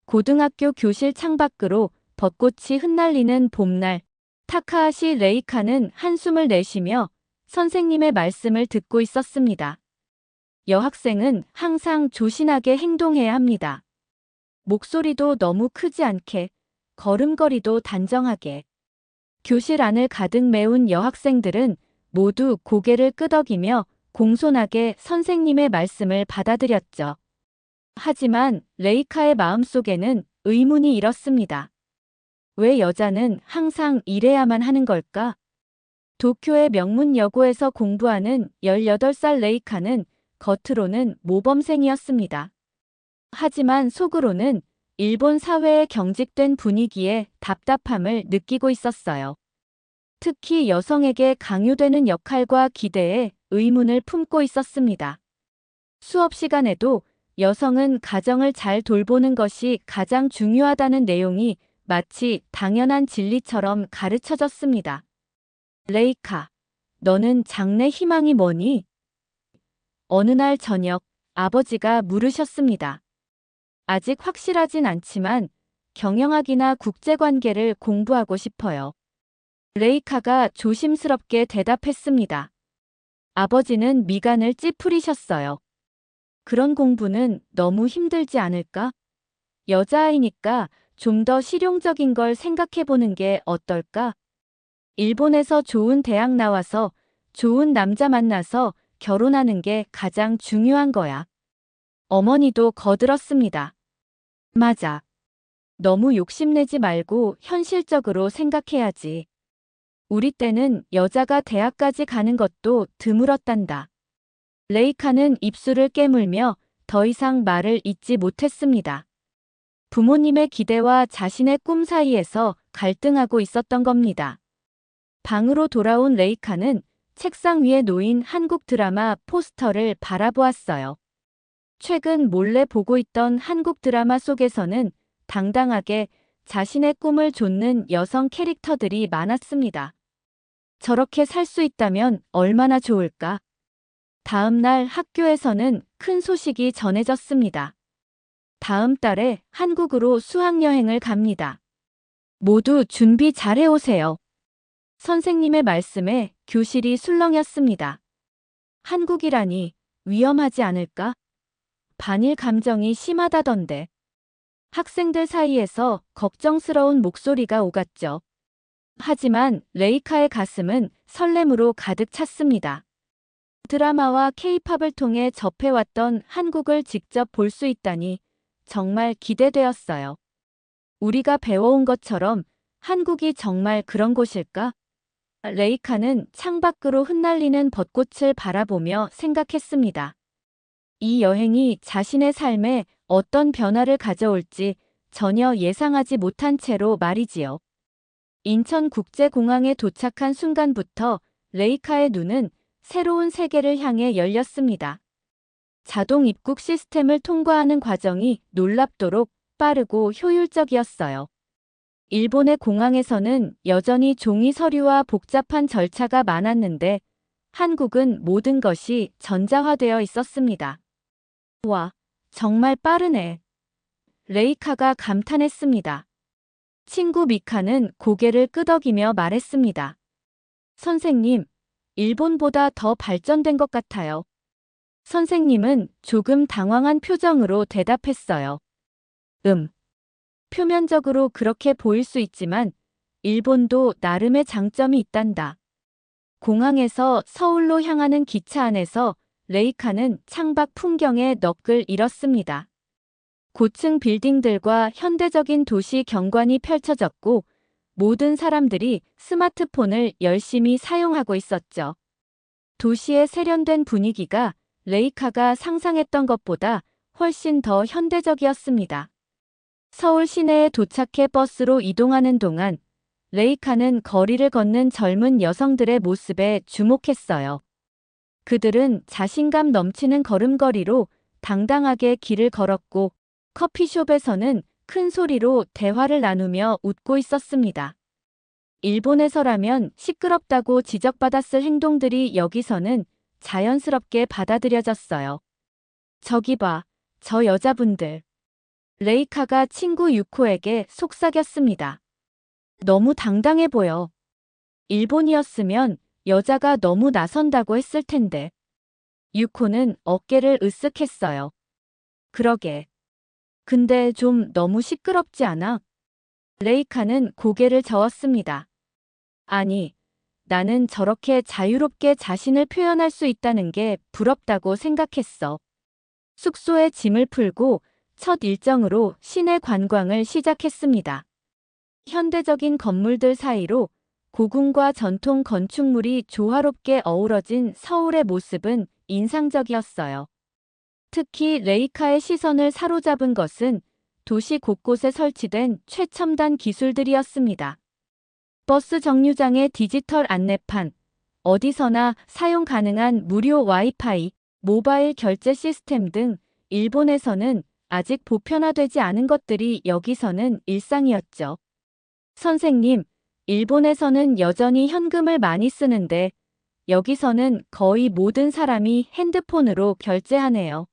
고등학교 교실 창밖으로 벚꽃이 흩날리는 봄날, 타카하시 레이카는 한숨을 내쉬며 선생님의 말씀을 듣고 있었습니다. 여학생은 항상 조신하게 행동해야 합니다. 목소리도 너무 크지 않게, 걸음걸이도 단정하게. 교실 안을 가득 메운 여학생들은 모두 고개를 끄덕이며 공손하게 선생님의 말씀을 받아들였죠. 하지만 레이카의 마음속에는 의문이 일었습니다. 왜 여자는 항상 이래야만 하는 걸까? 도쿄의 명문 여고에서 공부하는 18살 레이카는 겉으로는 모범생이었습니다. 하지만 속으로는 일본 사회의 경직된 분위기에 답답함을 느끼고 있었어요. 특히 여성에게 강요되는 역할과 기대에 의문을 품고 있었습니다. 수업 시간에도 여성은 가정을 잘 돌보는 것이 가장 중요하다는 내용이 마치 당연한 진리처럼 가르쳐졌습니다. 레이카, 너는 장래 희망이 뭐니? 어느 날 저녁, 아버지가 물으셨습니다. 아직 확실하진 않지만 경영학이나 국제관계를 공부하고 싶어요. 레이카가 조심스럽게 대답했습니다. 아버지는 미간을 찌푸리셨어요. 그런 공부는 너무 힘들지 않을까? 여자아이니까 좀 더 실용적인 걸 생각해보는 게 어떨까? 일본에서 좋은 대학 나와서 좋은 남자 만나서 결혼하는 게 가장 중요한 거야. 어머니도 거들었습니다. 맞아. 너무 욕심내지 말고 현실적으로 생각해야지. 우리 때는 여자가 대학까지 가는 것도 드물었단다. 레이카는 입술을 깨물며 더 이상 말을 잇지 못했습니다. 부모님의 기대와 자신의 꿈 사이에서 갈등하고 있었던 겁니다. 방으로 돌아온 레이카는 책상 위에 놓인 한국 드라마 포스터를 바라보았어요. 최근 몰래 보고 있던 한국 드라마 속에서는 당당하게 자신의 꿈을 좇는 여성 캐릭터들이 많았습니다. 저렇게 살 수 있다면 얼마나 좋을까? 다음 날 학교에서는 큰 소식이 전해졌습니다. 다음 달에 한국으로 수학여행을 갑니다. 모두 준비 잘 해오세요. 선생님의 말씀에 교실이 술렁였습니다. 한국이라니 위험하지 않을까? 반일 감정이 심하다던데. 학생들 사이에서 걱정스러운 목소리가 오갔죠. 하지만 레이카의 가슴은 설렘으로 가득 찼습니다. 드라마와 케이팝을 통해 접해왔던 한국을 직접 볼 수 있다니 정말 기대되었어요. 우리가 배워온 것처럼 한국이 정말 그런 곳일까? 레이카는 창밖으로 흩날리는 벚꽃을 바라보며 생각했습니다. 이 여행이 자신의 삶에 어떤 변화를 가져올지 전혀 예상하지 못한 채로 말이지요. 인천국제공항에 도착한 순간부터 레이카의 눈은 새로운 세계를 향해 열렸습니다. 자동 입국 시스템을 통과하는 과정이 놀랍도록 빠르고 효율적이었어요. 일본의 공항에서는 여전히 종이 서류와 복잡한 절차가 많았는데 한국은 모든 것이 전자화되어 있었습니다. 와, 정말 빠르네. 레이카가 감탄했습니다. 친구 미카는 고개를 끄덕이며 말했습니다. 선생님, 일본보다 더 발전된 것 같아요. 선생님은 조금 당황한 표정으로 대답했어요. 표면적으로 그렇게 보일 수 있지만 일본도 나름의 장점이 있단다. 공항에서 서울로 향하는 기차 안에서 레이카는 창밖 풍경에 넋을 잃었습니다. 고층 빌딩들과 현대적인 도시 경관이 펼쳐졌고 모든 사람들이 스마트폰을 열심히 사용하고 있었죠. 도시의 세련된 분위기가 레이카가 상상했던 것보다 훨씬 더 현대적이었습니다. 서울 시내에 도착해 버스로 이동하는 동안 레이카는 거리를 걷는 젊은 여성들의 모습에 주목했어요. 그들은 자신감 넘치는 걸음걸이로 당당하게 길을 걸었고 커피숍에서는 큰 소리로 대화를 나누며 웃고 있었습니다. 일본에서라면 시끄럽다고 지적받았을 행동들이 여기서는 자연스럽게 받아들여졌어요. 저기 봐, 저 여자분들. 레이카가 친구 유코에게 속삭였습니다. 너무 당당해 보여. 일본이었으면 여자가 너무 나선다고 했을 텐데. 유코는 어깨를 으쓱했어요. 그러게. 근데 좀 너무 시끄럽지 않아? 레이카는 고개를 저었습니다. 아니, 나는 저렇게 자유롭게 자신을 표현할 수 있다는 게 부럽다고 생각했어. 숙소에 짐을 풀고 첫 일정으로 시내 관광을 시작했습니다. 현대적인 건물들 사이로 고궁과 전통 건축물이 조화롭게 어우러진 서울의 모습은 인상적이었어요. 특히 레이카의 시선을 사로잡은 것은 도시 곳곳에 설치된 최첨단 기술들이었습니다. 버스 정류장의 디지털 안내판, 어디서나 사용 가능한 무료 와이파이, 모바일 결제 시스템 등 일본에서는 아직 보편화되지 않은 것들이 여기서는 일상이었죠. 선생님, 일본에서는 여전히 현금을 많이 쓰는데 여기서는 거의 모든 사람이 핸드폰으로 결제하네요.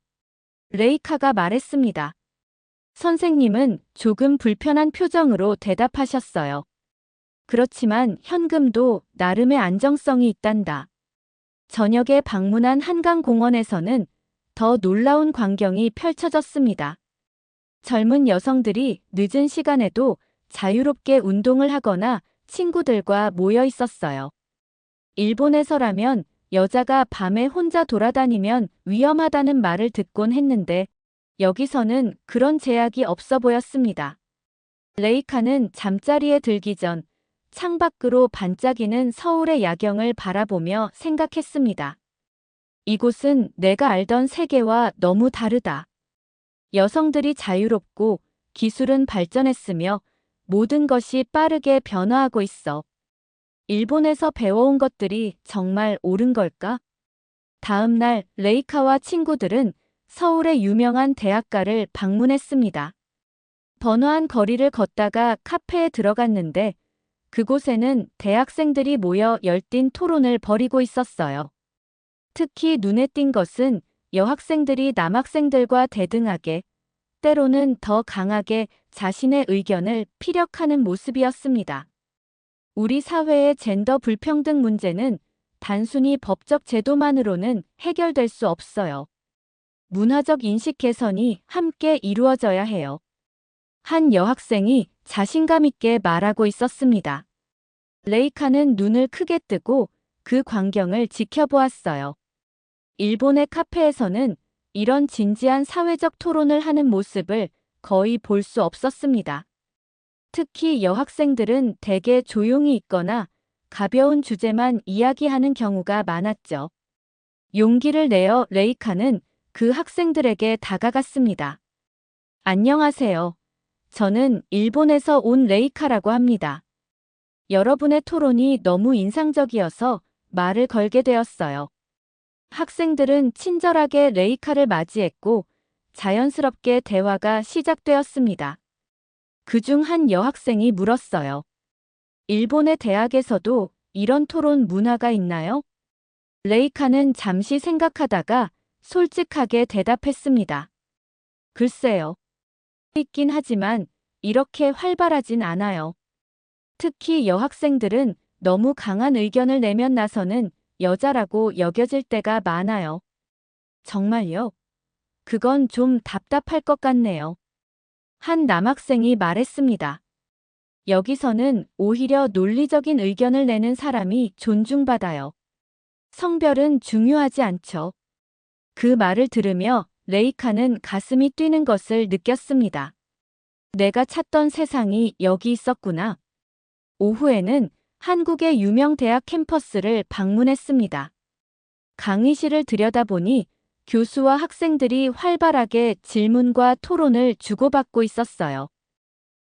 레이카가 말했습니다. 선생님은 조금 불편한 표정으로 대답하셨어요. 그렇지만 현금도 나름의 안정성이 있단다. 저녁에 방문한 한강공원에서는 더 놀라운 광경이 펼쳐졌습니다. 젊은 여성들이 늦은 시간에도 자유롭게 운동을 하거나 친구들과 모여 있었어요. 일본에서라면 여자가 밤에 혼자 돌아다니면 위험하다는 말을 듣곤 했는데 여기서는 그런 제약이 없어 보였습니다. 레이카는 잠자리에 들기 전 창밖으로 반짝이는 서울의 야경을 바라보며 생각했습니다. 이곳은 내가 알던 세계와 너무 다르다. 여성들이 자유롭고 기술은 발전했으며 모든 것이 빠르게 변화하고 있어. 일본에서 배워온 것들이 정말 옳은 걸까? 다음 날 레이카와 친구들은 서울의 유명한 대학가를 방문했습니다. 번화한 거리를 걷다가 카페에 들어갔는데 그곳에는 대학생들이 모여 열띤 토론을 벌이고 있었어요. 특히 눈에 띈 것은 여학생들이 남학생들과 대등하게, 때로는 더 강하게 자신의 의견을 피력하는 모습이었습니다. 우리 사회의 젠더 불평등 문제는 단순히 법적 제도만으로는 해결될 수 없어요. 문화적 인식 개선이 함께 이루어져야 해요. 한 여학생이 자신감 있게 말하고 있었습니다. 레이카는 눈을 크게 뜨고 그 광경을 지켜보았어요. 일본의 카페에서는 이런 진지한 사회적 토론을 하는 모습을 거의 볼 수 없었습니다. 특히 여학생들은 대개 조용히 있거나 가벼운 주제만 이야기하는 경우가 많았죠. 용기를 내어 레이카는 그 학생들에게 다가갔습니다. 안녕하세요. 저는 일본에서 온 레이카라고 합니다. 여러분의 토론이 너무 인상적이어서 말을 걸게 되었어요. 학생들은 친절하게 레이카를 맞이했고 자연스럽게 대화가 시작되었습니다. 그중 한 여학생이 물었어요. 일본의 대학에서도 이런 토론 문화가 있나요? 레이카는 잠시 생각하다가 솔직하게 대답했습니다. 글쎄요. 있긴 하지만 이렇게 활발하진 않아요. 특히 여학생들은 너무 강한 의견을 내면 나서는 여자라고 여겨질 때가 많아요. 정말요? 그건 좀 답답할 것 같네요. 한 남학생이 말했습니다. 여기서는 오히려 논리적인 의견을 내는 사람이 존중받아요. 성별은 중요하지 않죠. 그 말을 들으며 레이카는 가슴이 뛰는 것을 느꼈습니다. 내가 찾던 세상이 여기 있었구나. 오후에는 한국의 유명 대학 캠퍼스를 방문했습니다. 강의실을 들여다보니 교수와 학생들이 활발하게 질문과 토론을 주고받고 있었어요.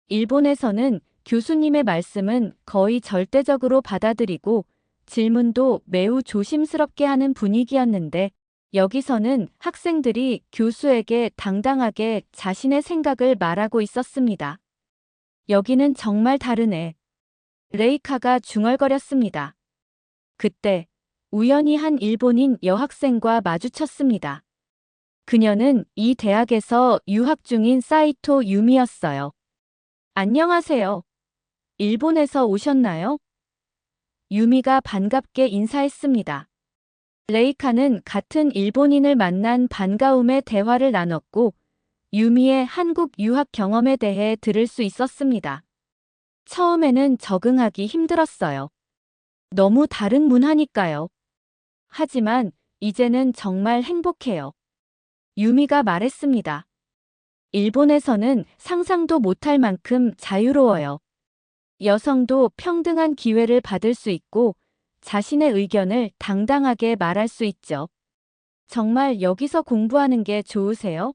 일본에서는 교수님의 말씀은 거의 절대적으로 받아들이고 질문도 매우 조심스럽게 하는 분위기였는데 여기서는 학생들이 교수에게 당당하게 자신의 생각을 말하고 있었습니다. 여기는 정말 다르네. 레이카가 중얼거렸습니다. 그때 우연히 한 일본인 여학생과 마주쳤습니다. 그녀는 이 대학에서 유학 중인 사이토 유미였어요. 안녕하세요. 일본에서 오셨나요? 유미가 반갑게 인사했습니다. 레이카는 같은 일본인을 만난 반가움에 대화를 나눴고 유미의 한국 유학 경험에 대해 들을 수 있었습니다. 처음에는 적응하기 힘들었어요. 너무 다른 문화니까요. 하지만 이제는 정말 행복해요. 유미가 말했습니다. 일본에서는 상상도 못할 만큼 자유로워요. 여성도 평등한 기회를 받을 수 있고 자신의 의견을 당당하게 말할 수 있죠. 정말 여기서 공부하는 게 좋으세요?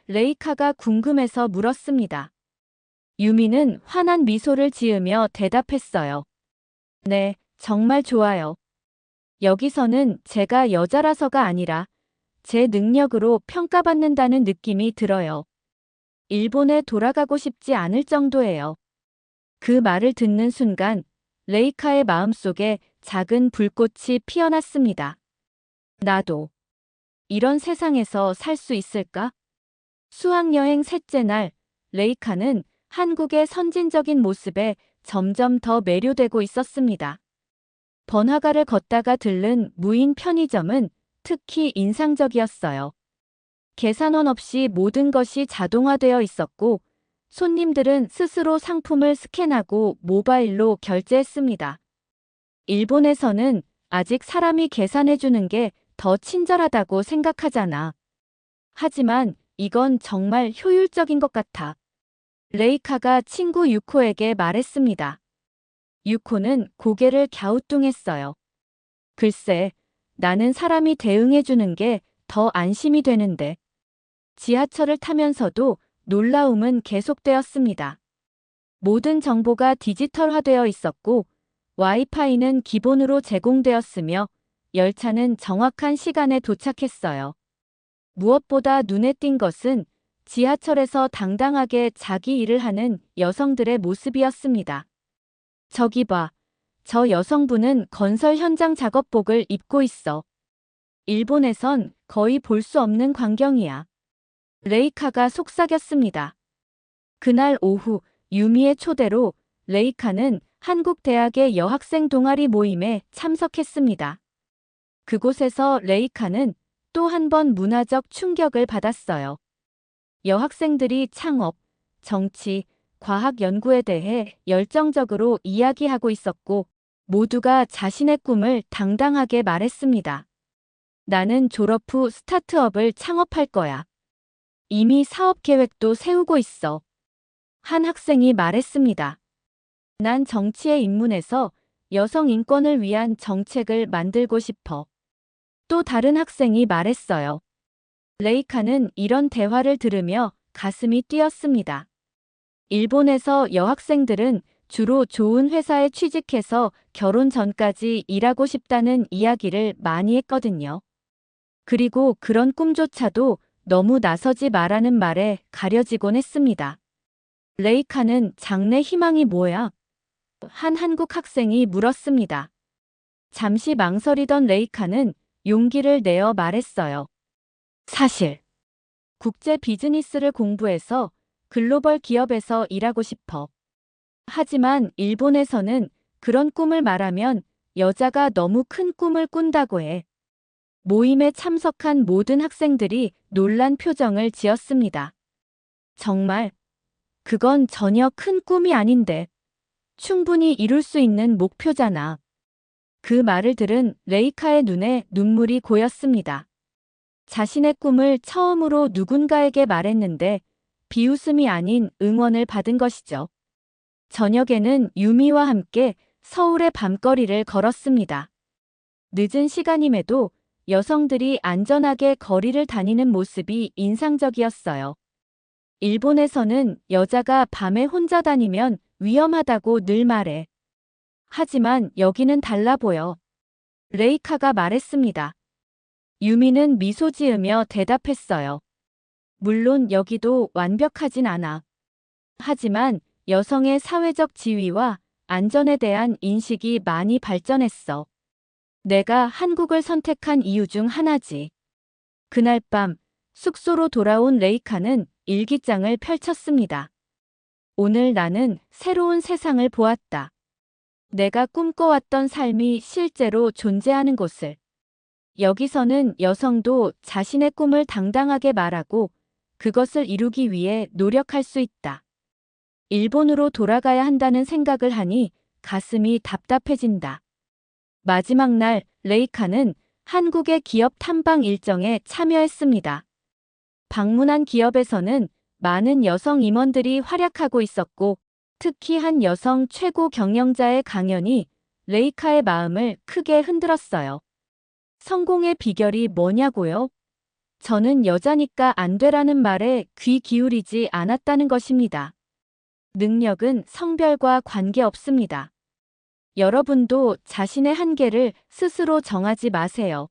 레이카가 궁금해서 물었습니다. 유미는 환한 미소를 지으며 대답했어요. 네, 정말 좋아요. 여기서는 제가 여자라서가 아니라 제 능력으로 평가받는다는 느낌이 들어요. 일본에 돌아가고 싶지 않을 정도예요. 그 말을 듣는 순간 레이카의 마음속에 작은 불꽃이 피어났습니다. 나도 이런 세상에서 살 수 있을까? 수학여행 셋째 날, 레이카는 한국의 선진적인 모습에 점점 더 매료되고 있었습니다. 번화가를 걷다가 들른 무인 편의점은 특히 인상적이었어요. 계산원 없이 모든 것이 자동화되어 있었고, 손님들은 스스로 상품을 스캔하고 모바일로 결제했습니다. 일본에서는 아직 사람이 계산해주는 게 더 친절하다고 생각하잖아. 하지만 이건 정말 효율적인 것 같아. 레이카가 친구 유코에게 말했습니다. 유코는 고개를 갸우뚱했어요. 글쎄, 나는 사람이 대응해주는 게 더 안심이 되는데. 지하철을 타면서도 놀라움은 계속되었습니다. 모든 정보가 디지털화되어 있었고 와이파이는 기본으로 제공되었으며 열차는 정확한 시간에 도착했어요. 무엇보다 눈에 띈 것은 지하철에서 당당하게 자기 일을 하는 여성들의 모습이었습니다. 저기 봐. 저 여성분은 건설 현장 작업복을 입고 있어. 일본에선 거의 볼 수 없는 광경이야. 레이카가 속삭였습니다. 그날 오후 유미의 초대로 레이카는 한국 대학의 여학생 동아리 모임에 참석했습니다. 그곳에서 레이카는 또 한 번 문화적 충격을 받았어요. 여학생들이 창업, 정치, 과학 연구에 대해 열정적으로 이야기하고 있었고 모두가 자신의 꿈을 당당하게 말했습니다. 나는 졸업 후 스타트업을 창업할 거야. 이미 사업 계획도 세우고 있어. 한 학생이 말했습니다. 난 정치에 입문해서 여성 인권을 위한 정책을 만들고 싶어. 또 다른 학생이 말했어요. 레이카는 이런 대화를 들으며 가슴이 뛰었습니다. 일본에서 여학생들은 주로 좋은 회사에 취직해서 결혼 전까지 일하고 싶다는 이야기를 많이 했거든요. 그리고 그런 꿈조차도 너무 나서지 말라는 말에 가려지곤 했습니다. 레이카는 장래 희망이 뭐야? 한 한국 학생이 물었습니다. 잠시 망설이던 레이카는 용기를 내어 말했어요. 사실, 국제 비즈니스를 공부해서 글로벌 기업에서 일하고 싶어. 하지만 일본에서는 그런 꿈을 말하면 여자가 너무 큰 꿈을 꾼다고 해. 모임에 참석한 모든 학생들이 놀란 표정을 지었습니다. 정말, 그건 전혀 큰 꿈이 아닌데. 충분히 이룰 수 있는 목표잖아. 그 말을 들은 레이카의 눈에 눈물이 고였습니다. 자신의 꿈을 처음으로 누군가에게 말했는데 비웃음이 아닌 응원을 받은 것이죠. 저녁에는 유미와 함께 서울의 밤거리를 걸었습니다. 늦은 시간임에도 여성들이 안전하게 거리를 다니는 모습이 인상적이었어요. 일본에서는 여자가 밤에 혼자 다니면 위험하다고 늘 말해. 하지만 여기는 달라 보여. 레이카가 말했습니다. 유미는 미소 지으며 대답했어요. 물론 여기도 완벽하진 않아. 하지만 여성의 사회적 지위와 안전에 대한 인식이 많이 발전했어. 내가 한국을 선택한 이유 중 하나지. 그날 밤 숙소로 돌아온 레이카는 일기장을 펼쳤습니다. 오늘 나는 새로운 세상을 보았다. 내가 꿈꿔왔던 삶이 실제로 존재하는 곳을. 여기서는 여성도 자신의 꿈을 당당하게 말하고 그것을 이루기 위해 노력할 수 있다. 일본으로 돌아가야 한다는 생각을 하니 가슴이 답답해진다. 마지막 날 레이카는 한국의 기업 탐방 일정에 참여했습니다. 방문한 기업에서는 많은 여성 임원들이 활약하고 있었고 특히 한 여성 최고 경영자의 강연이 레이카의 마음을 크게 흔들었어요. 성공의 비결이 뭐냐고요? 저는 여자니까 안 되라는 말에 귀 기울이지 않았다는 것입니다. 능력은 성별과 관계없습니다. 여러분도 자신의 한계를 스스로 정하지 마세요.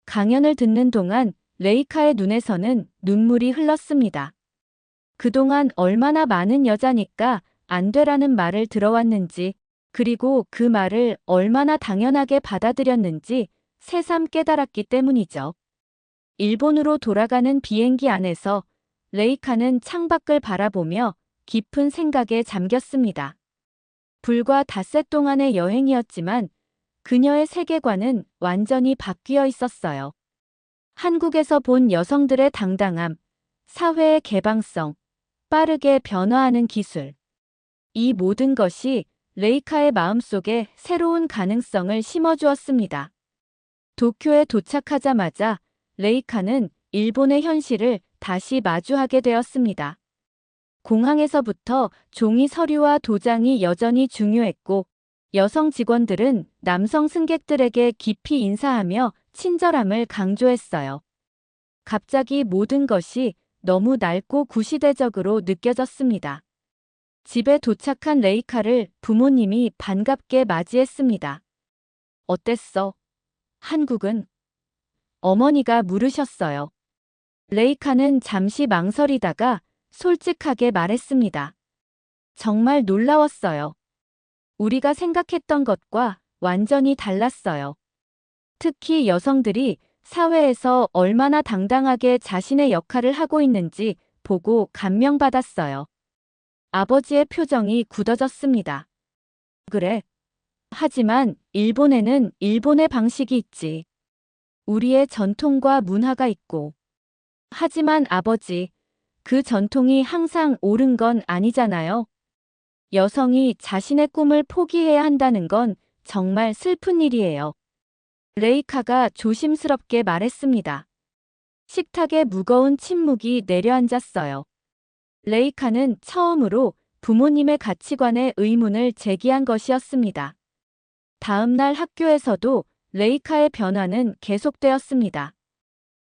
강연을 듣는 동안 레이카의 눈에서는 눈물이 흘렀습니다. 그동안 얼마나 많은 여자니까 안 되라는 말을 들어왔는지, 그리고 그 말을 얼마나 당연하게 받아들였는지 새삼 깨달았기 때문이죠. 일본으로 돌아가는 비행기 안에서 레이카는 창밖을 바라보며 깊은 생각에 잠겼습니다. 불과 닷새 동안의 여행이었지만 그녀의 세계관은 완전히 바뀌어 있었어요. 한국에서 본 여성들의 당당함, 사회의 개방성, 빠르게 변화하는 기술. 이 모든 것이 레이카의 마음속에 새로운 가능성을 심어주었습니다. 도쿄에 도착하자마자 레이카는 일본의 현실을 다시 마주하게 되었습니다. 공항에서부터 종이 서류와 도장이 여전히 중요했고 여성 직원들은 남성 승객들에게 깊이 인사하며 친절함을 강조했어요. 갑자기 모든 것이 너무 낡고 구시대적으로 느껴졌습니다. 집에 도착한 레이카를 부모님이 반갑게 맞이했습니다. 어땠어? 한국은? 어머니가 물으셨어요. 레이카는 잠시 망설이다가 솔직하게 말했습니다. 정말 놀라웠어요. 우리가 생각했던 것과 완전히 달랐어요. 특히 여성들이 사회에서 얼마나 당당하게 자신의 역할을 하고 있는지 보고 감명받았어요. 아버지의 표정이 굳어졌습니다. 그래. 하지만 일본에는 일본의 방식이 있지. 우리의 전통과 문화가 있고. 하지만 아버지, 그 전통이 항상 옳은 건 아니잖아요. 여성이 자신의 꿈을 포기해야 한다는 건 정말 슬픈 일이에요. 레이카가 조심스럽게 말했습니다. 식탁에 무거운 침묵이 내려앉았어요. 레이카는 처음으로 부모님의 가치관에 의문을 제기한 것이었습니다. 다음 날 학교에서도 레이카의 변화는 계속되었습니다.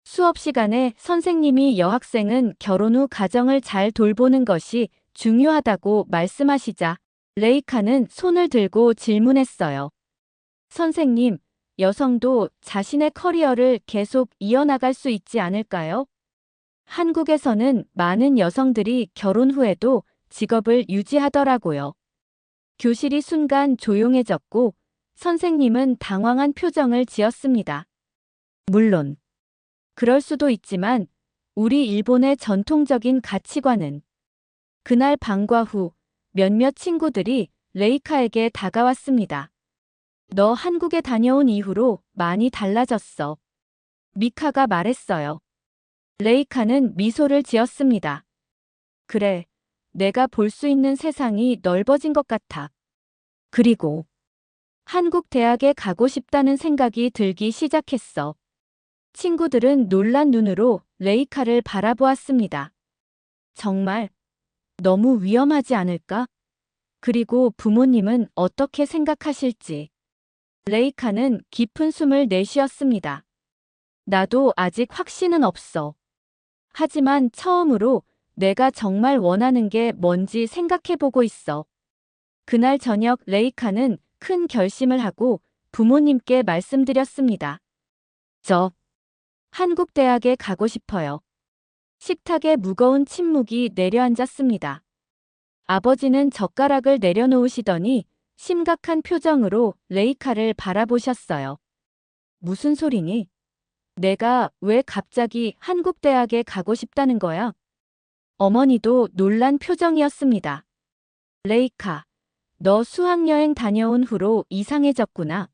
수업 시간에 선생님이 여학생은 결혼 후 가정을 잘 돌보는 것이 중요하다고 말씀하시자 레이카는 손을 들고 질문했어요. 선생님, 여성도 자신의 커리어를 계속 이어나갈 수 있지 않을까요? 한국에서는 많은 여성들이 결혼 후에도 직업을 유지하더라고요. 교실이 순간 조용해졌고 선생님은 당황한 표정을 지었습니다. 물론 그럴 수도 있지만 우리 일본의 전통적인 가치관은. 그날 방과 후 몇몇 친구들이 레이카에게 다가왔습니다. 너 한국에 다녀온 이후로 많이 달라졌어. 미카가 말했어요. 레이카는 미소를 지었습니다. 그래, 내가 볼 수 있는 세상이 넓어진 것 같아. 그리고 한국 대학에 가고 싶다는 생각이 들기 시작했어. 친구들은 놀란 눈으로 레이카를 바라보았습니다. 정말 너무 위험하지 않을까? 그리고 부모님은 어떻게 생각하실지. 레이카는 깊은 숨을 내쉬었습니다. 나도 아직 확신은 없어. 하지만 처음으로 내가 정말 원하는 게 뭔지 생각해보고 있어. 그날 저녁 레이카는 큰 결심을 하고 부모님께 말씀드렸습니다. 저 한국 대학에 가고 싶어요. 식탁에 무거운 침묵이 내려앉았습니다. 아버지는 젓가락을 내려놓으시더니 심각한 표정으로 레이카를 바라보셨어요. 무슨 소리니? 내가 왜 갑자기 한국 대학에 가고 싶다는 거야? 어머니도 놀란 표정이었습니다. 레이카, 너 수학여행 다녀온 후로 이상해졌구나.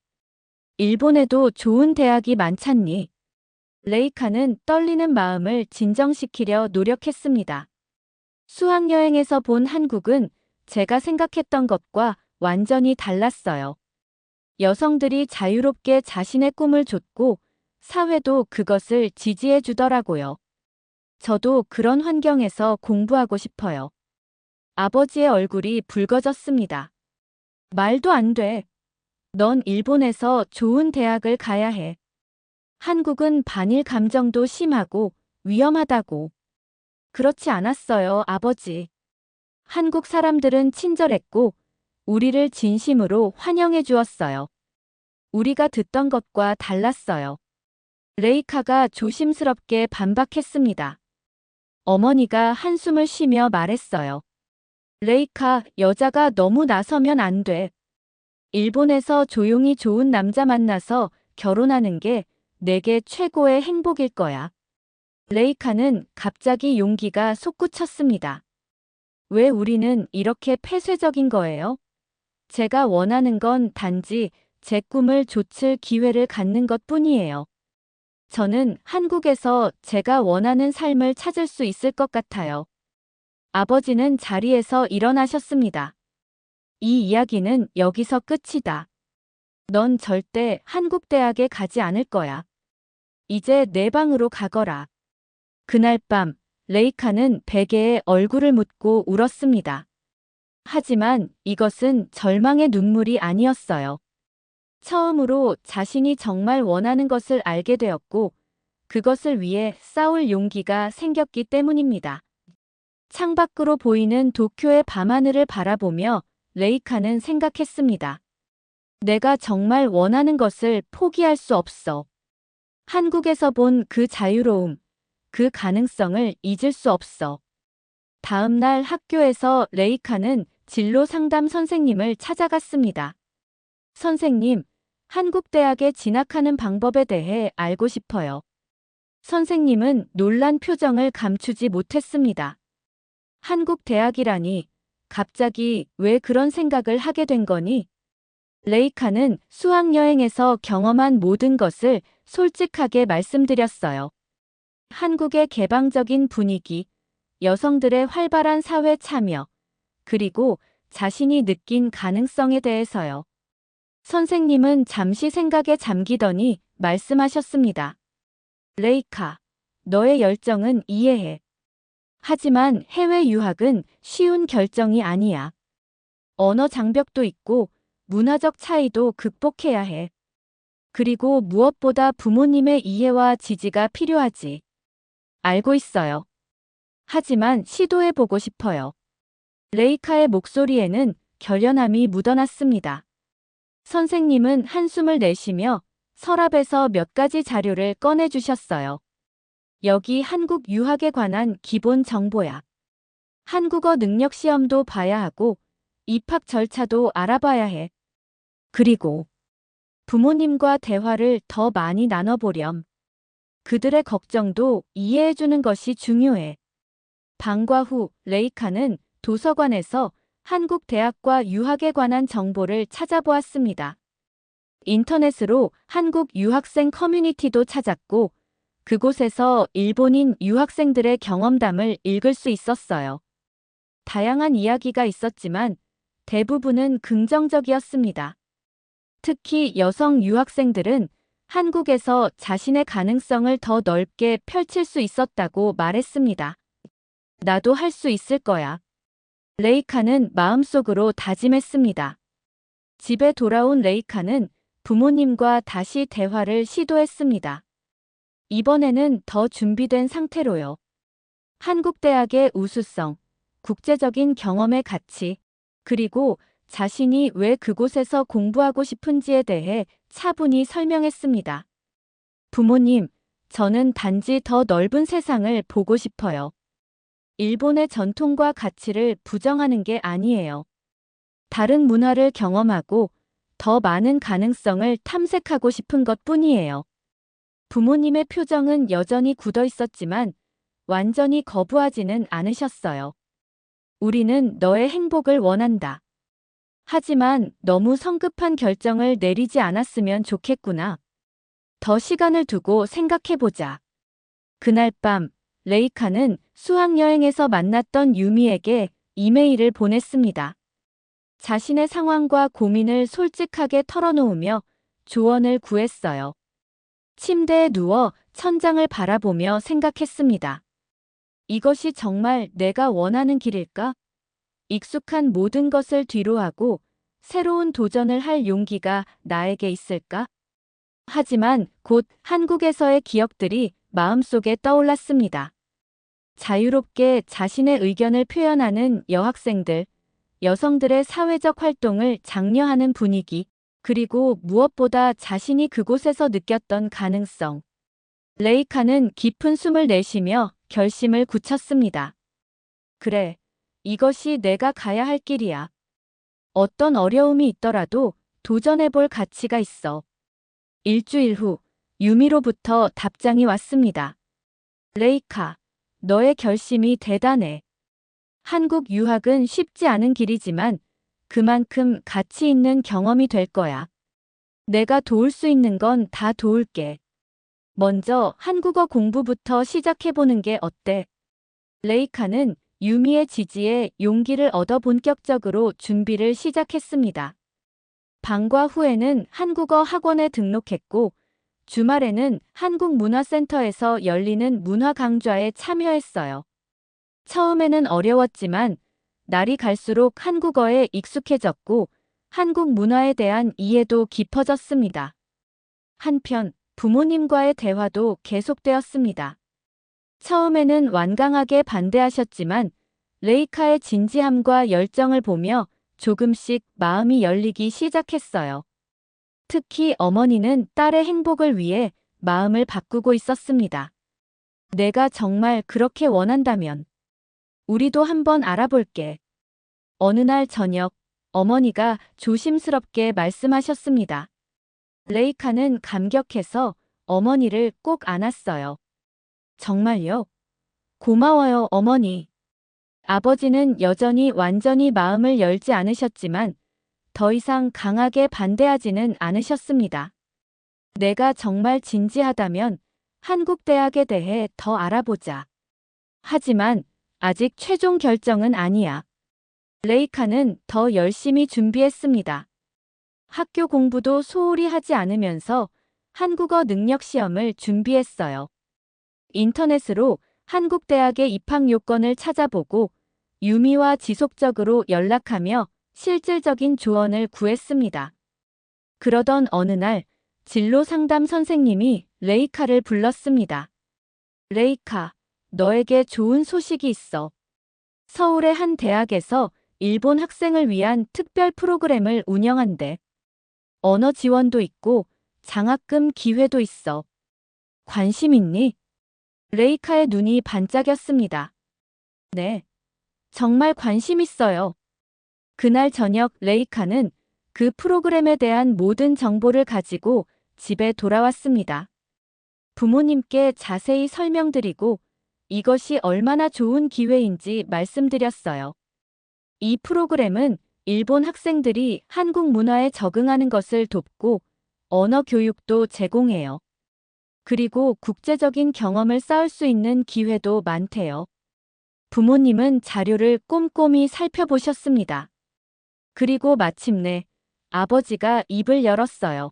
일본에도 좋은 대학이 많잖니. 레이카는 떨리는 마음을 진정시키려 노력했습니다. 수학여행에서 본 한국은 제가 생각했던 것과 완전히 달랐어요. 여성들이 자유롭게 자신의 꿈을 좇고 사회도 그것을 지지해 주더라고요. 저도 그런 환경에서 공부하고 싶어요. 아버지의 얼굴이 붉어졌습니다. 말도 안 돼. 넌 일본에서 좋은 대학을 가야 해. 한국은 반일 감정도 심하고 위험하다고. 그렇지 않았어요, 아버지. 한국 사람들은 친절했고 우리를 진심으로 환영해 주었어요. 우리가 듣던 것과 달랐어요. 레이카가 조심스럽게 반박했습니다. 어머니가 한숨을 쉬며 말했어요. 레이카, 여자가 너무 나서면 안 돼. 일본에서 조용히 좋은 남자 만나서 결혼하는 게 내게 최고의 행복일 거야. 레이카는 갑자기 용기가 솟구쳤습니다. 왜 우리는 이렇게 폐쇄적인 거예요? 제가 원하는 건 단지 제 꿈을 좇을 기회를 갖는 것 뿐이에요. 저는 한국에서 제가 원하는 삶을 찾을 수 있을 것 같아요. 아버지는 자리에서 일어나셨습니다. 이 이야기는 여기서 끝이다. 넌 절대 한국 대학에 가지 않을 거야. 이제 내 방으로 가거라. 그날 밤, 레이카는 베개에 얼굴을 묻고 울었습니다. 하지만 이것은 절망의 눈물이 아니었어요. 처음으로 자신이 정말 원하는 것을 알게 되었고, 그것을 위해 싸울 용기가 생겼기 때문입니다. 창밖으로 보이는 도쿄의 밤하늘을 바라보며 레이카는 생각했습니다. 내가 정말 원하는 것을 포기할 수 없어. 한국에서 본 그 자유로움, 그 가능성을 잊을 수 없어. 다음 날 학교에서 레이카는 진로 상담 선생님을 찾아갔습니다. 선생님, 한국 대학에 진학하는 방법에 대해 알고 싶어요. 선생님은 놀란 표정을 감추지 못했습니다. 한국 대학이라니, 갑자기 왜 그런 생각을 하게 된 거니? 레이카는 수학여행에서 경험한 모든 것을 솔직하게 말씀드렸어요. 한국의 개방적인 분위기, 여성들의 활발한 사회 참여, 그리고 자신이 느낀 가능성에 대해서요. 선생님은 잠시 생각에 잠기더니 말씀하셨습니다. 레이카, 너의 열정은 이해해. 하지만 해외 유학은 쉬운 결정이 아니야. 언어 장벽도 있고 문화적 차이도 극복해야 해. 그리고 무엇보다 부모님의 이해와 지지가 필요하지. 알고 있어요. 하지만 시도해보고 싶어요. 레이카의 목소리에는 결연함이 묻어났습니다. 선생님은 한숨을 내쉬며 서랍에서 몇 가지 자료를 꺼내주셨어요. 여기 한국 유학에 관한 기본 정보야. 한국어 능력 시험도 봐야 하고 입학 절차도 알아봐야 해. 그리고 부모님과 대화를 더 많이 나눠보렴. 그들의 걱정도 이해해주는 것이 중요해. 방과 후 레이카는 도서관에서 한국 대학과 유학에 관한 정보를 찾아보았습니다. 인터넷으로 한국 유학생 커뮤니티도 찾았고 그곳에서 일본인 유학생들의 경험담을 읽을 수 있었어요. 다양한 이야기가 있었지만 대부분은 긍정적이었습니다. 특히 여성 유학생들은 한국에서 자신의 가능성을 더 넓게 펼칠 수 있었다고 말했습니다. 나도 할 수 있을 거야. 레이카는 마음속으로 다짐했습니다. 집에 돌아온 레이카는 부모님과 다시 대화를 시도했습니다. 이번에는 더 준비된 상태로요. 한국 대학의 우수성, 국제적인 경험의 가치, 그리고 자신이 왜 그곳에서 공부하고 싶은지에 대해 차분히 설명했습니다. 부모님, 저는 단지 더 넓은 세상을 보고 싶어요. 일본의 전통과 가치를 부정하는 게 아니에요. 다른 문화를 경험하고 더 많은 가능성을 탐색하고 싶은 것 뿐이에요. 부모님의 표정은 여전히 굳어 있었지만 완전히 거부하지는 않으셨어요. 우리는 너의 행복을 원한다. 하지만 너무 성급한 결정을 내리지 않았으면 좋겠구나. 더 시간을 두고 생각해보자. 그날 밤, 레이카는 수학여행에서 만났던 유미에게 이메일을 보냈습니다. 자신의 상황과 고민을 솔직하게 털어놓으며 조언을 구했어요. 침대에 누워 천장을 바라보며 생각했습니다. 이것이 정말 내가 원하는 길일까? 익숙한 모든 것을 뒤로하고 새로운 도전을 할 용기가 나에게 있을까? 하지만 곧 한국에서의 기억들이 마음속에 떠올랐습니다. 자유롭게 자신의 의견을 표현하는 여학생들, 여성들의 사회적 활동을 장려하는 분위기, 그리고 무엇보다 자신이 그곳에서 느꼈던 가능성. 레이카는 깊은 숨을 내쉬며 결심을 굳혔습니다. 그래, 이것이 내가 가야 할 길이야. 어떤 어려움이 있더라도 도전해볼 가치가 있어. 일주일 후, 유미로부터 답장이 왔습니다. 레이카, 너의 결심이 대단해. 한국 유학은 쉽지 않은 길이지만 그만큼 가치 있는 경험이 될 거야. 내가 도울 수 있는 건 다 도울게. 먼저 한국어 공부부터 시작해보는 게 어때? 레이카는 유미의 지지에 용기를 얻어 본격적으로 준비를 시작했습니다. 방과 후에는 한국어 학원에 등록했고 주말에는 한국문화센터에서 열리는 문화 강좌에 참여했어요. 처음에는 어려웠지만 날이 갈수록 한국어에 익숙해졌고 한국 문화에 대한 이해도 깊어졌습니다. 한편 부모님과의 대화도 계속되었습니다. 처음에는 완강하게 반대하셨지만 레이카의 진지함과 열정을 보며 조금씩 마음이 열리기 시작했어요. 특히 어머니는 딸의 행복을 위해 마음을 바꾸고 있었습니다. 내가 정말 그렇게 원한다면 우리도 한번 알아볼게. 어느 날 저녁 어머니가 조심스럽게 말씀하셨습니다. 레이카는 감격해서 어머니를 꼭 안았어요. 정말요? 고마워요, 어머니. 아버지는 여전히 완전히 마음을 열지 않으셨지만 더 이상 강하게 반대하지는 않으셨습니다. 내가 정말 진지하다면 한국 대학에 대해 더 알아보자. 하지만 아직 최종 결정은 아니야. 레이카는 더 열심히 준비했습니다. 학교 공부도 소홀히 하지 않으면서 한국어 능력 시험을 준비했어요. 인터넷으로 한국 대학의 입학 요건을 찾아보고 유미와 지속적으로 연락하며 실질적인 조언을 구했습니다. 그러던 어느 날 진로 상담 선생님이 레이카를 불렀습니다. 레이카, 너에게 좋은 소식이 있어. 서울의 한 대학에서 일본 학생을 위한 특별 프로그램을 운영한대. 언어 지원도 있고 장학금 기회도 있어. 관심 있니? 레이카의 눈이 반짝였습니다. 네, 정말 관심 있어요. 그날 저녁 레이카는 그 프로그램에 대한 모든 정보를 가지고 집에 돌아왔습니다. 부모님께 자세히 설명드리고 이것이 얼마나 좋은 기회인지 말씀드렸어요. 이 프로그램은 일본 학생들이 한국 문화에 적응하는 것을 돕고 언어 교육도 제공해요. 그리고 국제적인 경험을 쌓을 수 있는 기회도 많대요. 부모님은 자료를 꼼꼼히 살펴보셨습니다. 그리고 마침내 아버지가 입을 열었어요.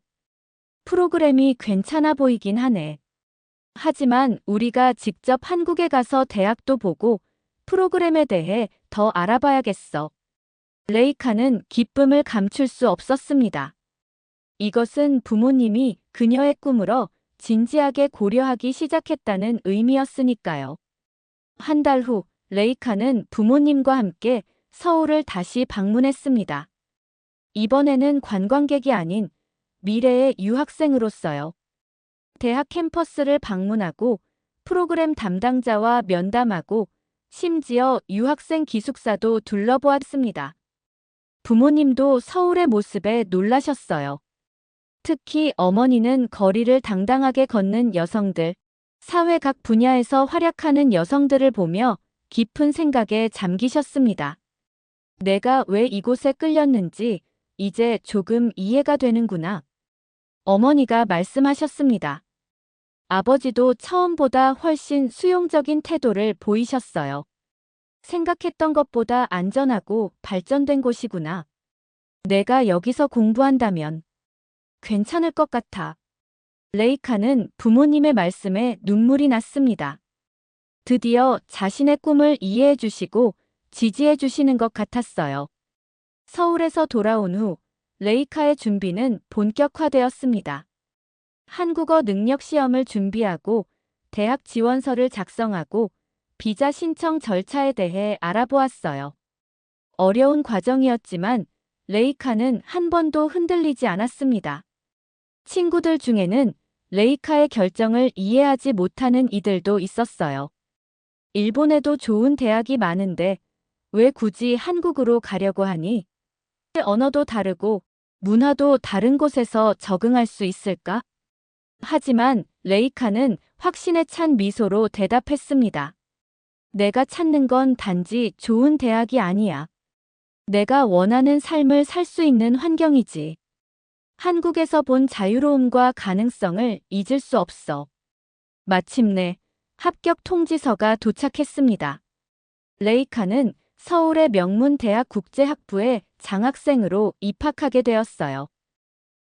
프로그램이 괜찮아 보이긴 하네. 하지만 우리가 직접 한국에 가서 대학도 보고 프로그램에 대해 더 알아봐야겠어. 레이카는 기쁨을 감출 수 없었습니다. 이것은 부모님이 그녀의 꿈으로 진지하게 고려하기 시작했다는 의미였으니까요. 한 달 후 레이카는 부모님과 함께 서울을 다시 방문했습니다. 이번에는 관광객이 아닌 미래의 유학생으로서요. 대학 캠퍼스를 방문하고 프로그램 담당자와 면담하고 심지어 유학생 기숙사도 둘러보았습니다. 부모님도 서울의 모습에 놀라셨어요. 특히 어머니는 거리를 당당하게 걷는 여성들, 사회 각 분야에서 활약하는 여성들을 보며 깊은 생각에 잠기셨습니다. 내가 왜 이곳에 끌렸는지 이제 조금 이해가 되는구나. 어머니가 말씀하셨습니다. 아버지도 처음보다 훨씬 수용적인 태도를 보이셨어요. 생각했던 것보다 안전하고 발전된 곳이구나. 내가 여기서 공부한다면 괜찮을 것 같아. 레이카는 부모님의 말씀에 눈물이 났습니다. 드디어 자신의 꿈을 이해해 주시고 지지해 주시는 것 같았어요. 서울에서 돌아온 후 레이카의 준비는 본격화되었습니다. 한국어 능력 시험을 준비하고 대학 지원서를 작성하고 비자 신청 절차에 대해 알아보았어요. 어려운 과정이었지만 레이카는 한 번도 흔들리지 않았습니다. 친구들 중에는 레이카의 결정을 이해하지 못하는 이들도 있었어요. 일본에도 좋은 대학이 많은데 왜 굳이 한국으로 가려고 하니? 언어도 다르고 문화도 다른 곳에서 적응할 수 있을까? 하지만 레이카는 확신에 찬 미소로 대답했습니다. 내가 찾는 건 단지 좋은 대학이 아니야. 내가 원하는 삶을 살 수 있는 환경이지. 한국에서 본 자유로움과 가능성을 잊을 수 없어. 마침내 합격 통지서가 도착했습니다. 레이카는 서울의 명문 대학 국제학부에 장학생으로 입학하게 되었어요.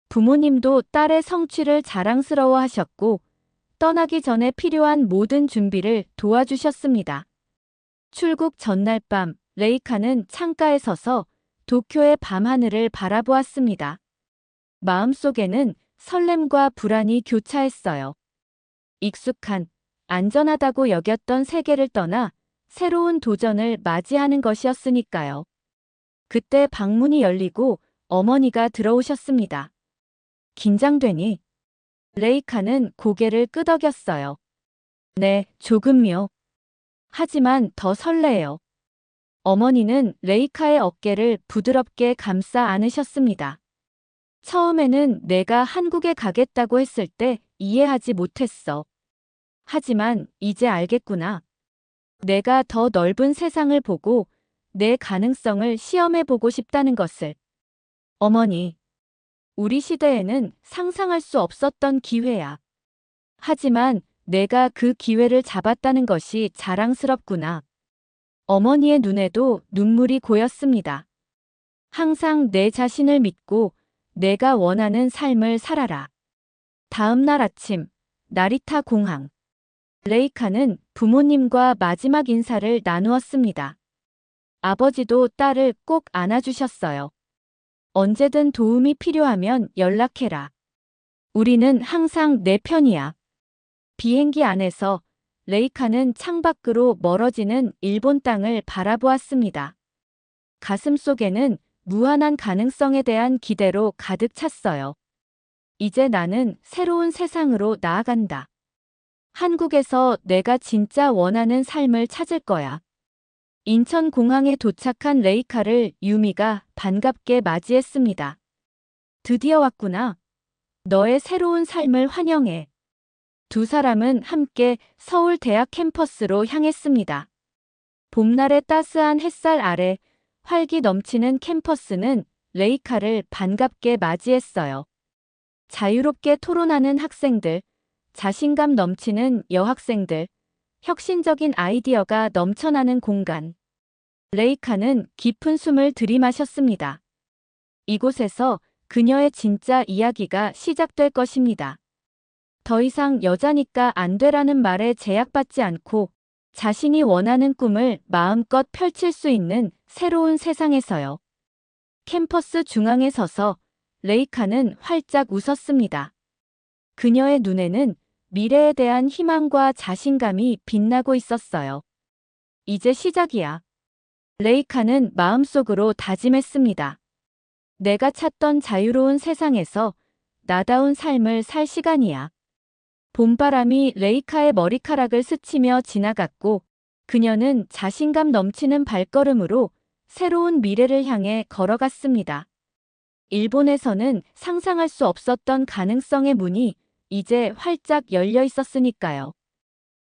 부모님도 딸의 성취를 자랑스러워 하셨고 떠나기 전에 필요한 모든 준비를 도와주셨습니다. 출국 전날 밤 레이카는 창가에 서서 도쿄의 밤하늘을 바라보았습니다. 마음속에는 설렘과 불안이 교차했어요. 익숙한, 안전하다고 여겼던 세계를 떠나 새로운 도전을 맞이하는 것이었으니까요. 그때 방문이 열리고 어머니가 들어오셨습니다. 긴장되니? 레이카는 고개를 끄덕였어요. 네, 조금요. 하지만 더 설레요. 어머니는 레이카의 어깨를 부드럽게 감싸 안으셨습니다. 처음에는 내가 한국에 가겠다고 했을 때 이해하지 못했어. 하지만 이제 알겠구나. 내가 더 넓은 세상을 보고 내 가능성을 시험해보고 싶다는 것을. 어머니, 우리 시대에는 상상할 수 없었던 기회야. 하지만 내가 그 기회를 잡았다는 것이 자랑스럽구나. 어머니의 눈에도 눈물이 고였습니다. 항상 내 자신을 믿고 내가 원하는 삶을 살아라. 다음 날 아침, 나리타 공항. 레이카는 부모님과 마지막 인사를 나누었습니다. 아버지도 딸을 꼭 안아주셨어요. 언제든 도움이 필요하면 연락해라. 우리는 항상 내 편이야. 비행기 안에서 레이카는 창밖으로 멀어지는 일본 땅을 바라보았습니다. 가슴 속에는 무한한 가능성에 대한 기대로 가득 찼어요. 이제 나는 새로운 세상으로 나아간다. 한국에서 내가 진짜 원하는 삶을 찾을 거야. 인천공항에 도착한 레이카를 유미가 반갑게 맞이했습니다. 드디어 왔구나. 너의 새로운 삶을 환영해. 두 사람은 함께 서울 대학 캠퍼스로 향했습니다. 봄날의 따스한 햇살 아래 활기 넘치는 캠퍼스는 레이카를 반갑게 맞이했어요. 자유롭게 토론하는 학생들, 자신감 넘치는 여학생들, 혁신적인 아이디어가 넘쳐나는 공간. 레이카는 깊은 숨을 들이마셨습니다. 이곳에서 그녀의 진짜 이야기가 시작될 것입니다. 더 이상 여자니까 안 되라는 말에 제약받지 않고 자신이 원하는 꿈을 마음껏 펼칠 수 있는 새로운 세상에서요. 캠퍼스 중앙에 서서 레이카는 활짝 웃었습니다. 그녀의 눈에는 미래에 대한 희망과 자신감이 빛나고 있었어요. 이제 시작이야. 레이카는 마음속으로 다짐했습니다. 내가 찾던 자유로운 세상에서 나다운 삶을 살 시간이야. 봄바람이 레이카의 머리카락을 스치며 지나갔고 그녀는 자신감 넘치는 발걸음으로 새로운 미래를 향해 걸어갔습니다. 일본에서는 상상할 수 없었던 가능성의 문이 이제 활짝 열려 있었으니까요.